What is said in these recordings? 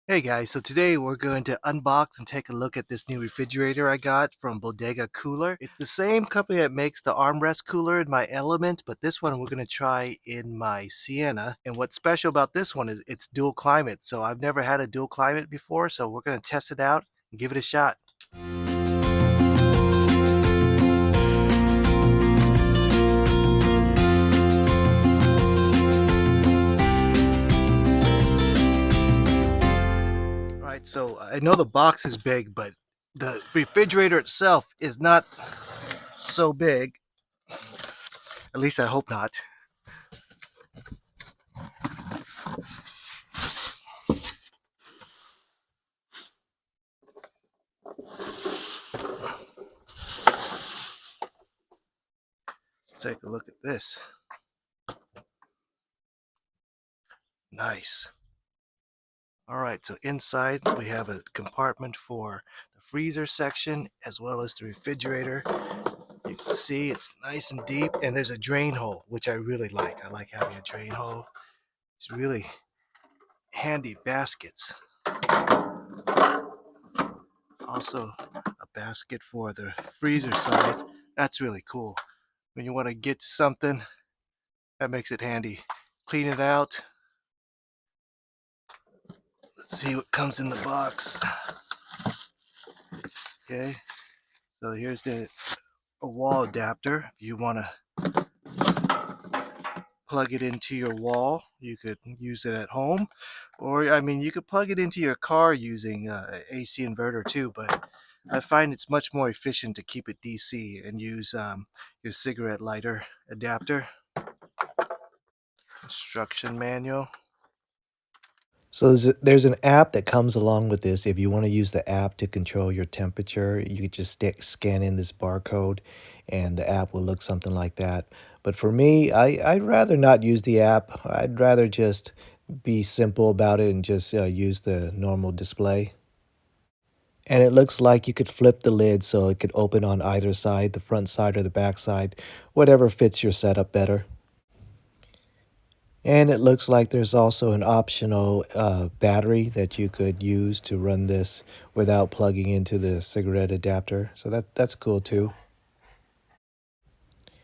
Hey guys, so today we're going to unbox and take a look at this new refrigerator I got from Bodega Cooler. It's the same company that makes the armrest cooler in my Element, but this one we're going to try in my Sienna. And what's special about this one is it's dual climate. So I've never had a dual climate before, so we're going to test it out and give it a shot. All right, so I know the box is big, but the refrigerator itself is not so big. At least I hope not. Let's take a look at this. Nice. All right, so inside we have a compartment for the freezer section as well as the refrigerator. You can see it's nice and deep, and there's a drain hole, which I really like. I like having a drain hole. It's really handy baskets. Also a basket for the freezer side. That's really cool. When you want to get to something, that makes it handy. Clean it out. Let's see what comes in the box. Okay, so here's a wall adapter. If you want to plug it into your wall, you could use it at home, or I mean you could plug it into your car using AC inverter too, but I find it's much more efficient to keep it DC and use your cigarette lighter adapter. Instruction manual. So there's an app that comes along with this. If you want to use the app to control your temperature, you could just scan in this barcode and the app will look something like that. But for me, I'd rather not use the app. I'd rather just be simple about it and just use the normal display. And it looks like you could flip the lid so it could open on either side, the front side or the back side, whatever fits your setup better. And it looks like there's also an optional battery that you could use to run this without plugging into the cigarette adapter. So that's cool too.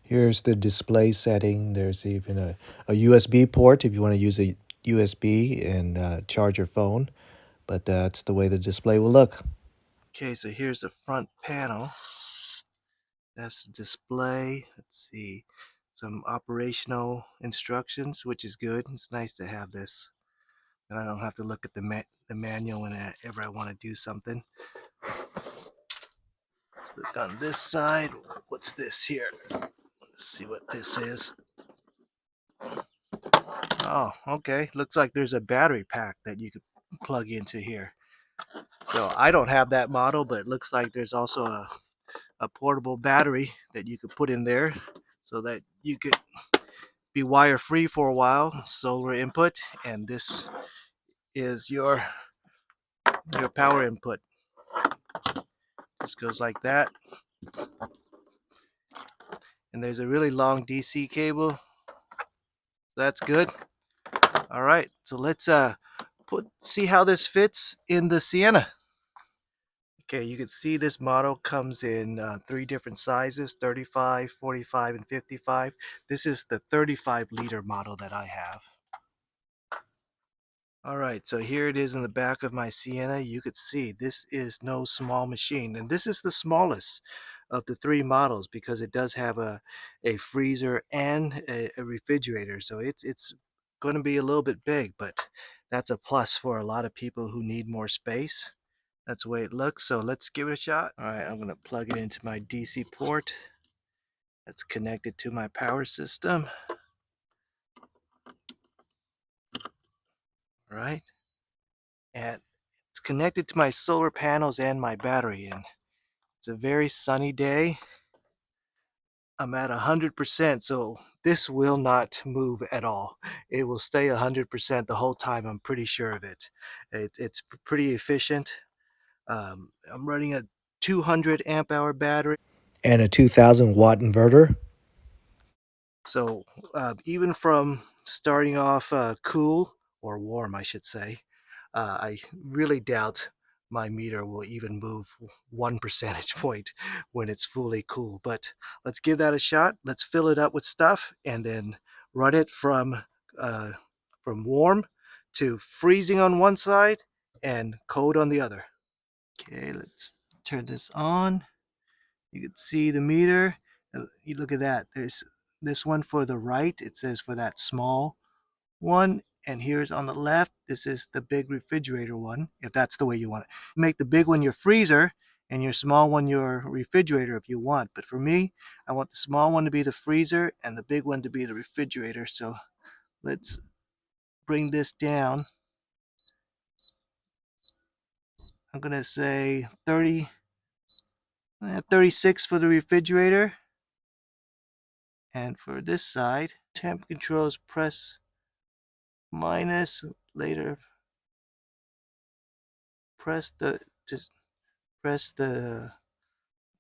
Here's the display setting. There's even a USB port if you want to use a USB and charge your phone. But that's the way the display will look. Okay, so here's the front panel. That's the display. Let's see. Some operational instructions, which is good. It's nice to have this. And I don't have to look at the manual whenever I want to do something. Let's look on this side. What's this here? Let's see what this is. Oh, okay. Looks like there's a battery pack that you could plug into here. So I don't have that model, but it looks like there's also a portable battery that you could put in there so that you could be wire free for a while. Solar input, and this is your power input. Just goes like that. And there's a really long DC cable. That's good. All right, so let's see how this fits in the Sienna. Okay, you can see this model comes in 3 different sizes: 35, 45, and 55. This is the 35-liter model that I have. All right, so here it is in the back of my Sienna. You could see this is no small machine, and this is the smallest of the 3 models because it does have a freezer and a refrigerator. So it's going to be a little bit big, but that's a plus for a lot of people who need more space. That's the way it looks. So let's give it a shot. All right, I'm going to plug it into my DC port. That's connected to my power system. All right. And it's connected to my solar panels and my battery, and it's a very sunny day. I'm at 100%, so this will not move at all. It will stay 100% the whole time. I'm pretty sure of it. It's pretty efficient. I'm running a 200 amp hour battery and a 2000-watt inverter. So even from starting off cool or warm, I should say, I really doubt my meter will even move 1 percentage point when it's fully cool. But let's give that a shot. Let's fill it up with stuff and then run it uh, from warm to freezing on one side and cold on the other. Okay, let's turn this on. You can see the meter. You look at that. There's this one for the right. It says for that small one. And here's on the left. This is the big refrigerator one, if that's the way you want it. Make the big one your freezer and your small one your refrigerator if you want. But for me, I want the small one to be the freezer and the big one to be the refrigerator. So let's bring this down. I'm going to say 36 for the refrigerator. And for this side, temp controls, press minus, later press the just press the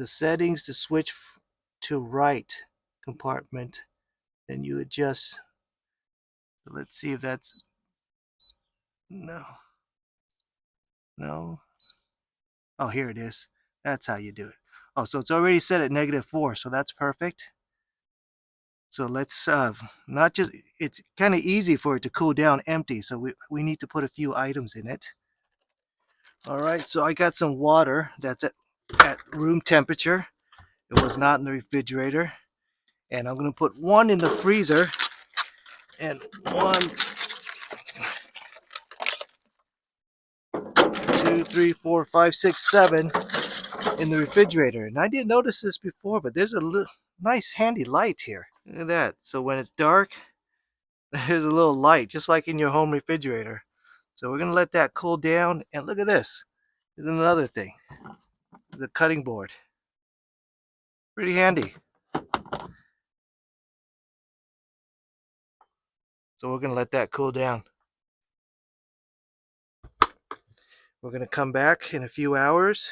settings to switch to right compartment. Then you adjust. So let's see if that's no. No. Oh, here it is. That's how you do it. Oh, so it's already set at -4, so that's perfect. So let's not just, it's kind of easy for it to cool down empty, so we need to put a few items in it. All right, so I got some water that's at room temperature. It was not in the refrigerator. And I'm going to put one in the freezer and 1, 2, 3, 4, 5, 6, 7 in the refrigerator. And I didn't notice this before, but there's a nice handy light here. Look at that. So when it's dark, there's a little light, just like in your home refrigerator. So we're going to let that cool down. And look at this. There's another thing. The cutting board. Pretty handy. So we're going to let that cool down. We're going to come back in a few hours.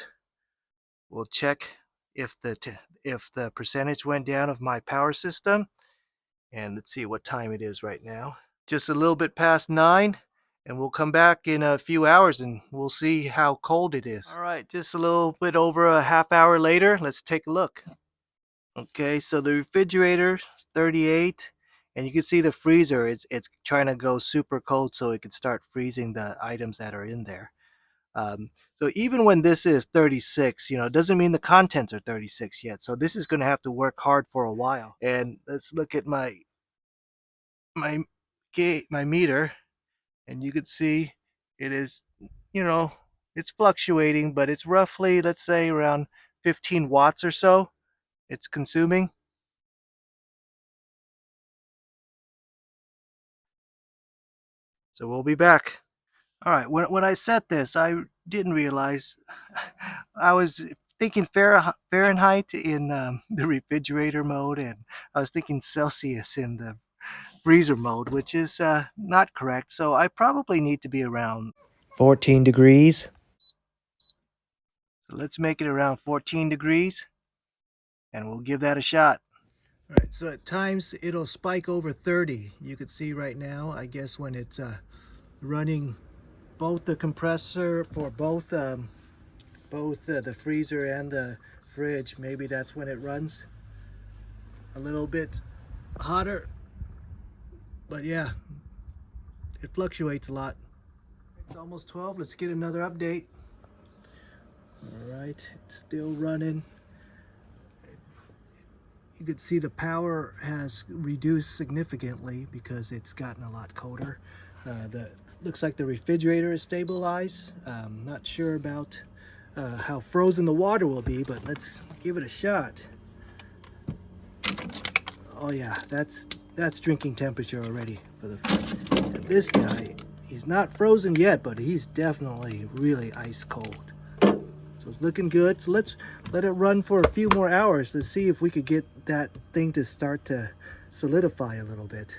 We'll check if the percentage went down of my power system. And let's see what time it is right now. Just a little bit past 9. And we'll come back in a few hours and we'll see how cold it is. All right, just a little bit over a half hour later. Let's take a look. Okay, so the refrigerator is 38, and you can see the freezer. It's trying to go super cold so it can start freezing the items that are in there. So even when this is 36, it doesn't mean the contents are 36 yet. So this is going to have to work hard for a while. And let's look at my my meter, and you can see it is, it's fluctuating, but it's roughly, let's say, around 15 watts or so it's consuming. So we'll be back. All right, when I set this, I didn't realize I was thinking Fahrenheit in the refrigerator mode, and I was thinking Celsius in the freezer mode, which is not correct. So I probably need to be around 14 degrees. So let's make it around 14 degrees, and we'll give that a shot. All right, so at times it'll spike over 30. You can see right now, I guess when it's running both the compressor for both the freezer and the fridge, maybe that's when it runs a little bit hotter. But yeah, it fluctuates a lot. It's almost 12. Let's get another update. All right, it's still running. You can see the power has reduced significantly because it's gotten a lot colder. The looks like the refrigerator is stabilized. Not sure about how frozen the water will be, but let's give it a shot. Oh yeah, that's drinking temperature already for the. And this guy, he's not frozen yet, but he's definitely really ice cold. So it's looking good. So let's let it run for a few more hours to see if we could get that thing to start to solidify a little bit.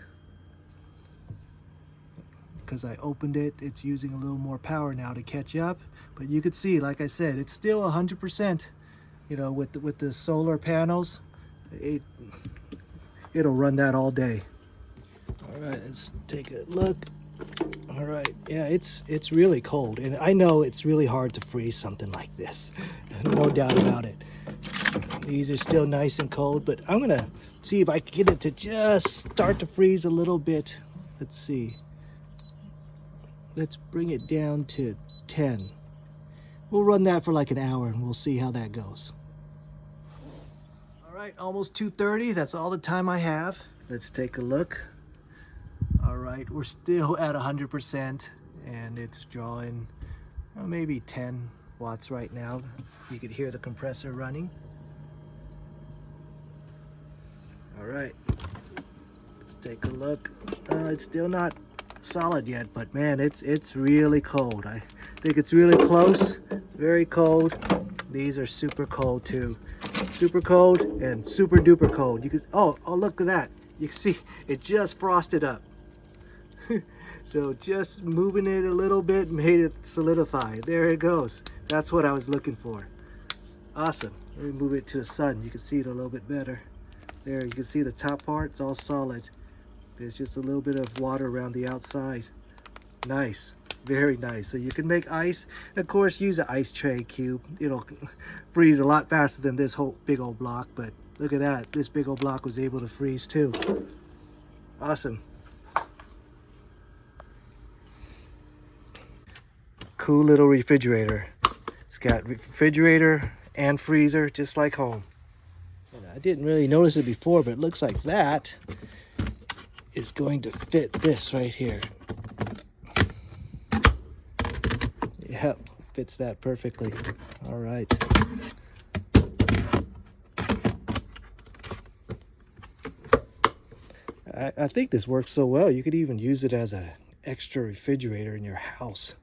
Because I opened it, it's using a little more power now to catch up. But you could see, like I said, it's still 100%. With the solar panels, it'll run that all day. All right, let's take a look. All right, yeah, it's really cold, and I know it's really hard to freeze something like this. No doubt about it. These are still nice and cold, but I'm gonna see if I can get it to just start to freeze a little bit. Let's see. Let's bring it down to 10. We'll run that for like an hour and we'll see how that goes. All right, almost 2:30. That's all the time I have. Let's take a look. All right, we're still at 100% and it's drawing maybe 10 watts right now. You could hear the compressor running. All right, let's take a look. It's still not solid yet, but man, it's really cold. I think it's really close. It's very cold. These are super cold too. Super cold and super duper cold. You can oh look at that. You can see it just frosted up. So just moving it a little bit made it solidify. There it goes. That's what I was looking for. Awesome. Let me move it to the sun. You can see it a little bit better. There, you can see the top part. It's all solid. There's just a little bit of water around the outside. Nice. Very nice. So you can make ice. Of course, use an ice tray cube. It'll freeze a lot faster than this whole big old block. But look at that. This big old block was able to freeze too. Awesome. Cool little refrigerator. It's got refrigerator and freezer just like home. And I didn't really notice it before, but it looks like that is going to fit this right here. Yep, fits that perfectly. All right. I think this works so well, you could even use it as an extra refrigerator in your house.